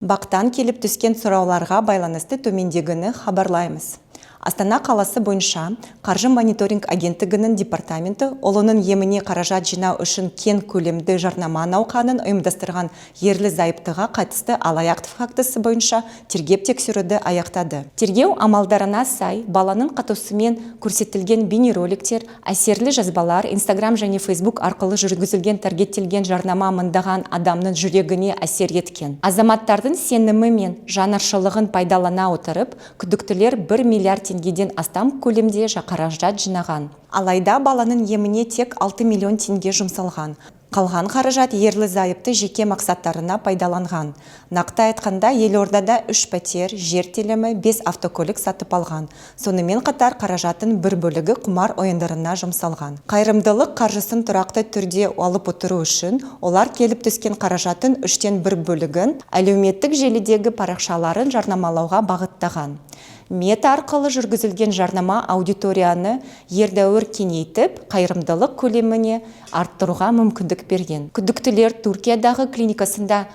Бақтан келіп түскен сұрауларға байланысты төмендегіні хабарлаймыз. Астана қаласы бойынша Қаржы мониторинг агенттігінің департаменті олының еміне қаражат жинау үшін кен көлемді жарнама науқанын ұйымдастырған ерлі зайыптыға қатысты алаяқтық фактісі бойынша тергеп тексеруді аяқтады. Тергеу амалдарына сай, баланың қатысуымен көрсетілген бейнероликтер, әсерлі жазбалар, Instagram және Facebook арқылы жүргізілген таргеттелген жарнама мыңдаған адамның жүрегіне әсер еткен. Азаматтардың сенімі мен жанаршылығын пайдалана отырып, күдіктілер 1 миллиард теңгеден астам көлемде қаражат жинаған. Алайда баланың еміне тек 6 миллион теңге жұмсалған. Қалған қаражат ерлі зайыпты жеке мақсаттарына пайдаланған. Нақты айтқанда, елордада 3 пәтер, жер телімі, 5 автокөлік сатып алған. Сонымен қатар қаражатын бір бөлігі құмар ойындарына жұмсалған. Қайырымдылық қаржысын тұрақты түрде алып отыру үшін, олар келіп түскен қаражатын 3-тен 1 бөлігін әлеуметтік желідегі парақшаларын жарнамалауға бағыттаған. Мета арқылы жүргізілген жарнама аудиторияны ердәуір кеңейтіп, қайырымдылық көлеміне арттыруға мүмкіндік берген. Күдіктілер Түркиядағы клиникасында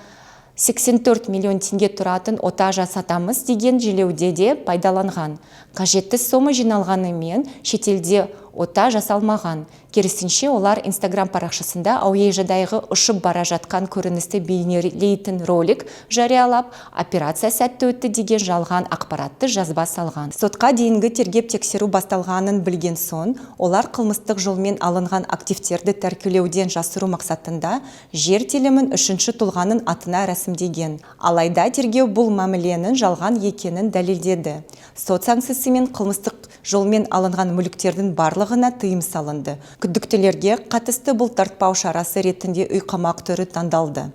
84 миллион теңге тұратын ота жасатамыз деген желеуде де пайдаланған. Қажетті сома жиналғанымен шетелде ота жасалмаған. Керісінше олар Instagram парақшасында әуежайдағы ұшып бара жатқан көріністі бейнелейтін ролик жариялап, операция сәтті өтті деген жалған ақпаратты жазба салған. Сотқа дейінгі тергеп тексеру басталғанын білген соң, олар қылмыстық жолмен алынған активтерді тәркілеуден жасыру мақсатында жер телімін 3-ші тұлғаның атына рәсімдеген. Алайда тергеу бұл мәміленің жалған екенін дәлелдеді. Сот санкциясымен қылмыстық жолмен алынған мүліктердің барлығына тыйым салынды. Күдіктілерге қатысты бұл тартпау шарасы ретінде үй қамақ түрі таңдалды.